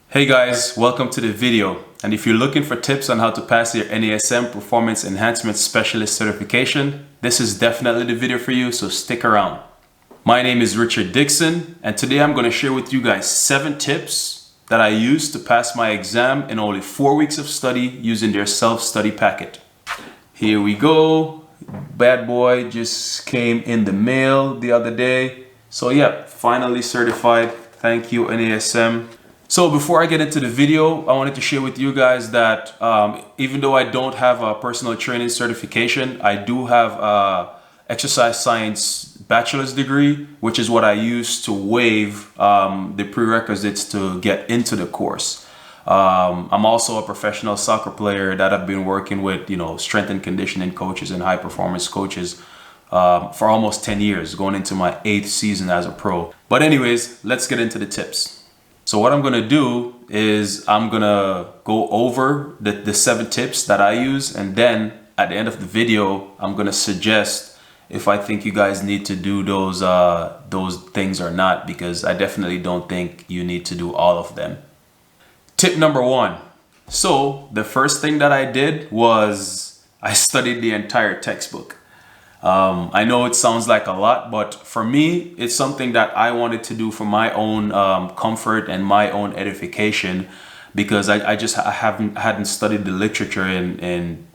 Hey guys, welcome to the video. And if you're looking for tips on how to pass your NASM Performance Enhancement Specialist certification, this is definitely the video for you, so stick around. My name is Richard Dixon, and today I'm going to share with you guys 7 tips that I used to pass my exam in only 4 weeks of study using their self-study packet. Here we go. Bad boy just came in the mail the other day. So yeah, finally certified. Thank you, NASM. So before I get into the video, I wanted to share with you guys that even though I don't have a personal training certification, I do have a exercise science bachelor's degree, which is what I use to waive the prerequisites to get into the course. I'm also a professional soccer player that I've been working with, strength and conditioning coaches and high performance coaches for almost 10 years, going into my 8th season as a pro. But anyways, let's get into the tips. So what I'm going to do is I'm going to go over the 7 tips that I use, and then at the end of the video, I'm going to suggest if I think you guys need to do those things or not, because I definitely don't think you need to do all of them. Tip number 1. So the first thing that I did was I studied the entire textbook. I know it sounds like a lot, but for me, it's something that I wanted to do for my own comfort and my own edification, because I hadn't studied the literature in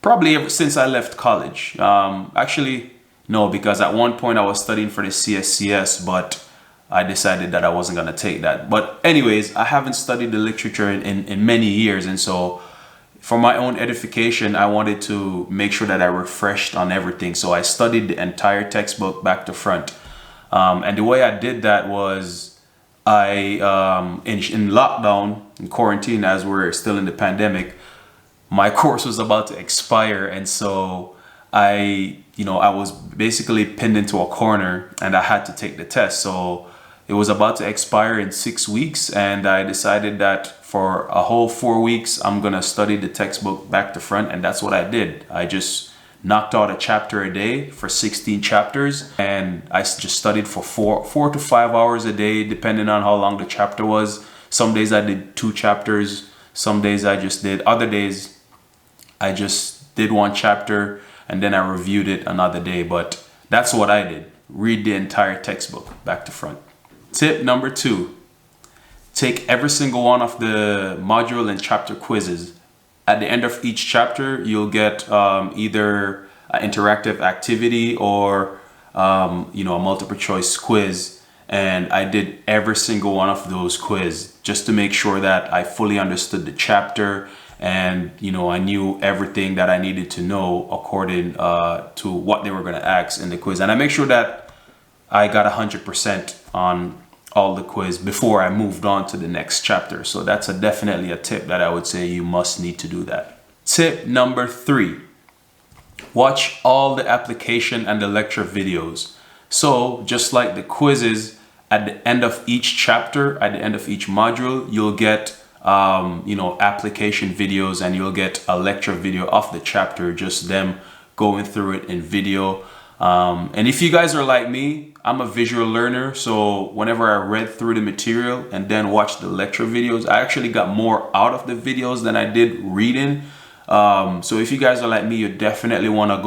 probably ever since I left college. Actually, no, because at one point I was studying for the CSCS, but I decided that I wasn't going to take that. But anyways, I haven't studied the literature in many years, and so for my own edification, I wanted to make sure that I refreshed on everything. So I studied the entire textbook back to front. And the way I did that was in lockdown, in quarantine, as we're still in the pandemic, my course was about to expire. And so I was basically pinned into a corner and I had to take the test. So it was about to expire in 6 weeks, and I decided that for a whole 4 weeks, I'm gonna study the textbook back to front, and that's what I did. I just knocked out a chapter a day for 16 chapters, and I just studied for 4 to 5 hours a day, depending on how long the chapter was. Some days I did 2 chapters, some days other days I just did 1 chapter, and then I reviewed it another day. But that's what I did. Read the entire textbook back to front. Tip number 2, take every single one of the module and chapter quizzes. At the end of each chapter, you'll get either an interactive activity or a multiple choice quiz. And I did every single one of those quizzes just to make sure that I fully understood the chapter, and I knew everything that I needed to know according to what they were going to ask in the quiz. And I make sure that I got 100% on all the quiz before I moved on to the next chapter. So that's definitely a tip that I would say you must need to do that. Tip number 3, watch all the application and the lecture videos. So just like the quizzes, at the end of each chapter, at the end of each module, you'll get application videos, and you'll get a lecture video of the chapter, just them going through it in video. And if you guys are like me, I'm a visual learner, so whenever I read through the material and then watched the lecture videos, I actually got more out of the videos than I did reading. So if you guys are like me, you definitely want to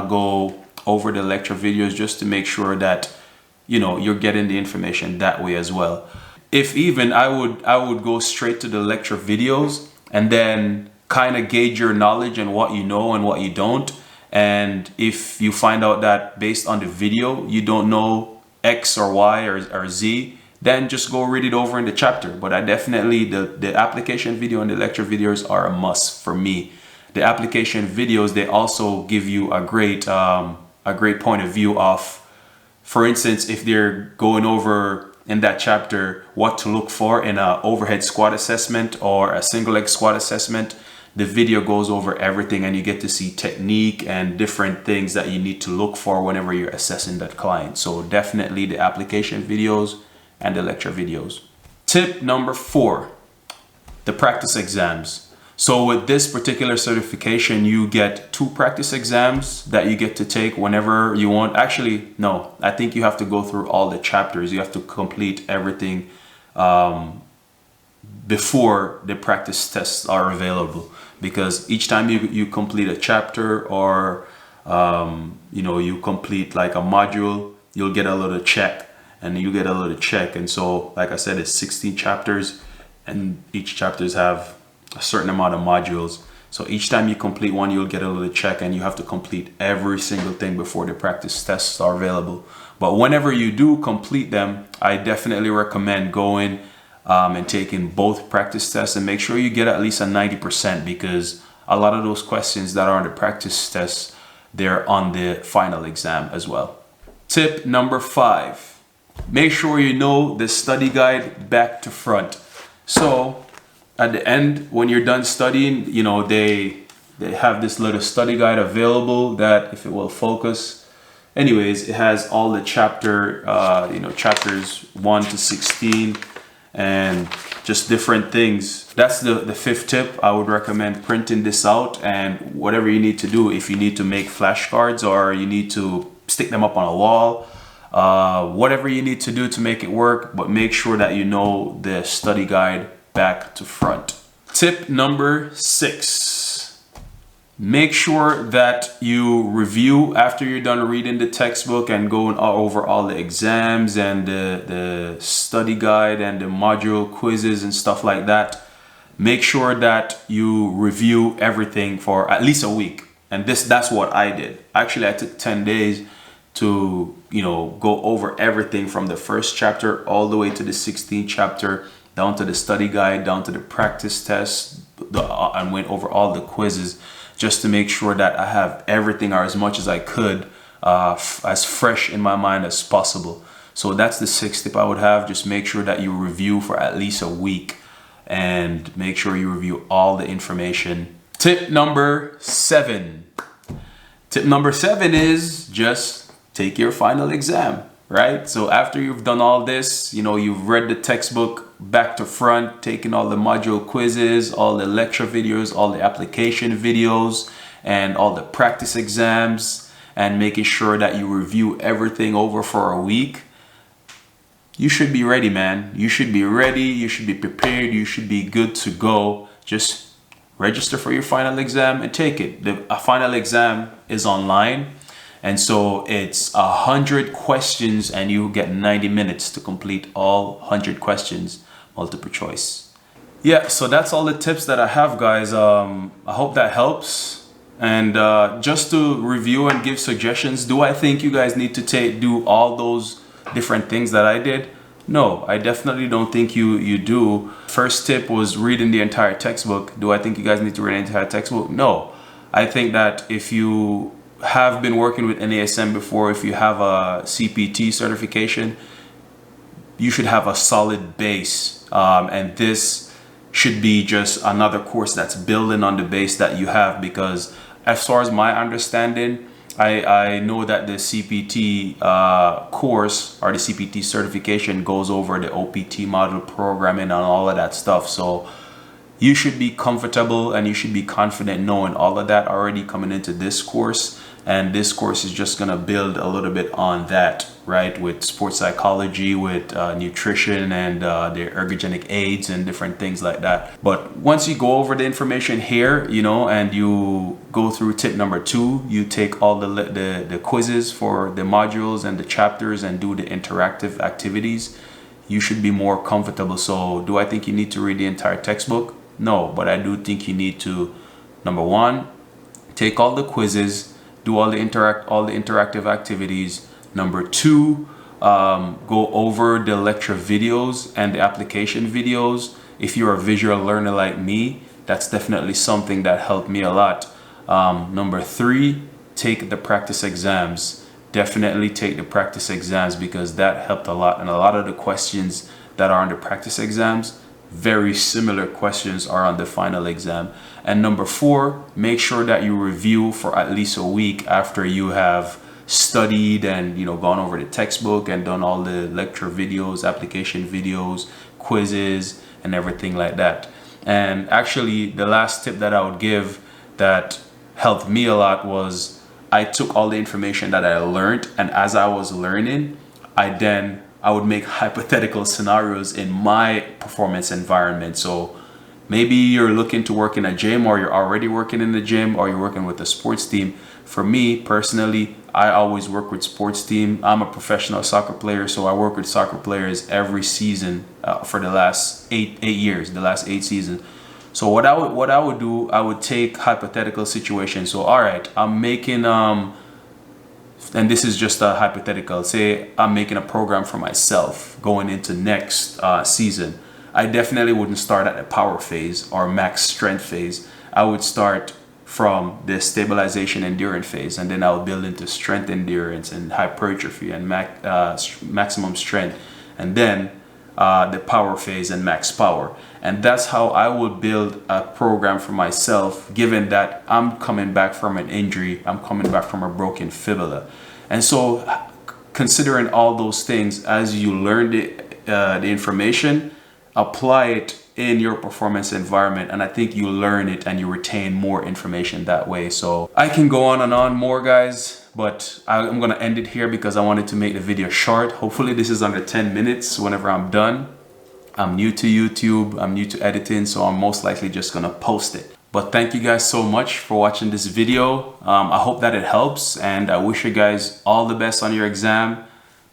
go over the lecture videos just to make sure that you're getting the information that way as well. If even I would go straight to the lecture videos and then kind of gauge your knowledge and what you know and what you don't. And if you find out that based on the video you don't know X or Y or Z, then just go read it over in the chapter. But I definitely, the application video and the lecture videos are a must for me. The application videos, they also give you a great point of view of, for instance, if they're going over in that chapter what to look for in an overhead squat assessment or a single leg squat assessment. The video goes over everything, and you get to see technique and different things that you need to look for whenever you're assessing that client. So definitely the application videos and the lecture videos. Tip number 4, the practice exams. So with this particular certification, you get 2 practice exams that you get to take whenever you want. Actually, no, I think you have to go through all the chapters. You have to complete everything before the practice tests are available, because each time you complete a chapter or you complete like a module, you'll get a little check, and you get a little check. And so, like I said, it's 16 chapters, and each chapters have a certain amount of modules. So each time you complete one, you'll get a little check, and you have to complete every single thing before the practice tests are available. But whenever you do complete them, I definitely recommend going and taking both practice tests, and make sure you get at least a 90%, because a lot of those questions that are on the practice tests, they're on the final exam as well. Tip number 5, make sure you know the study guide back to front. So at the end, when you're done studying, they have this little study guide available that, if it will focus, anyways, it has all the chapters 1 to 16 and just different things. That's the 5th tip. I would recommend printing this out, and whatever you need to do, if you need to make flashcards or you need to stick them up on a wall, whatever you need to do to make it work, but make sure that you know the study guide back to front. Tip number 6, make sure that you review after you're done reading the textbook and going over all the exams and the study guide and the module quizzes and stuff like that. Make sure that you review everything for at least a week. And that's what I did. Actually, I took 10 days to go over everything from the first chapter all the way to the 16th chapter, down to the study guide, down to the practice tests, and went over all the quizzes, just to make sure that I have everything, or as much as I could, as fresh in my mind as possible. So that's the 6th tip I would have. Just make sure that you review for at least a week, and make sure you review all the information. Tip number 7. Tip number 7 is just take your final exam, right? So after you've done all this, you've read the textbook back to front, taken all the module quizzes, all the lecture videos, all the application videos, and all the practice exams, and making sure that you review everything over for a week, you should be ready, man. You should be ready. You should be prepared. You should be good to go. Just register for your final exam and take it. A final exam is online. And so it's 100 questions, and you get 90 minutes to complete all 100 questions, multiple choice. Yeah, so that's all the tips that I have, guys. I hope that helps. And just to review and give suggestions, do I think you guys need to do all those different things that I did? No, I definitely don't think you do. First tip was reading the entire textbook. Do I think you guys need to read the entire textbook? No. I think that if you have been working with NASM before, if you have a CPT certification, you should have a solid base, and this should be just another course that's building on the base that you have. Because as far as my understanding, I know that the CPT course, or the CPT certification, goes over the OPT model programming and all of that stuff. So you should be comfortable and you should be confident knowing all of that already coming into this course. And this course is just going to build a little bit on that, right? With sports psychology, with nutrition, and the ergogenic aids and different things like that. But once you go over the information here, and you go through tip number 2, you take all the quizzes for the modules and the chapters and do the interactive activities, you should be more comfortable. So do I think you need to read the entire textbook? No, but I do think you need to, number 1, take all the quizzes, do all the interactive activities. Number 2, go over the lecture videos and the application videos. If you're a visual learner like me, that's definitely something that helped me a lot. Number 3, take the practice exams. Definitely take the practice exams, because that helped a lot. And a lot of the questions that are on the practice exams, very similar questions are on the final exam. And number 4, make sure that you review for at least a week after you have studied and gone over the textbook and done all the lecture videos, application videos, quizzes, and everything like that. And actually, the last tip that I would give that helped me a lot was I took all the information that I learned, and as I was learning, I then I would make hypothetical scenarios in my performance environment. So maybe you're looking to work in a gym, or you're already working in the gym, or you're working with a sports team. For me personally, I always work with sports team. I'm a professional soccer player, so I work with soccer players every season for the last eight years, the last 8 seasons. So what I would do, I would take hypothetical situations. So all right, I'm making and this is just a hypothetical. Say I'm making a program for myself going into next season. I definitely wouldn't start at the power phase or max strength phase. I would start from the stabilization endurance phase, and then I'll build into strength endurance and hypertrophy and maximum strength, and then the power phase and max power. And that's how I would build a program for myself, given that I'm coming back from an injury, I'm coming back from a broken fibula. And so considering all those things, as you learn the information, apply it in your performance environment, and I think you learn it and you retain more information that way. So I can go on and on more, guys, but I'm gonna end it here because I wanted to make the video short. Hopefully this is under 10 minutes whenever I'm done. I'm new to YouTube, I'm new to editing, so I'm most likely just gonna post it. But thank you guys so much for watching this video. I hope that it helps, and I wish you guys all the best on your exam.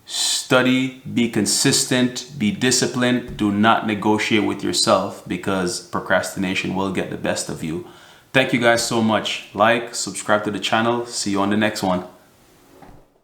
Study, be consistent, be disciplined. Do not negotiate with yourself, because procrastination will get the best of you. Thank you guys so much. Like, subscribe to the channel. See you on the next one.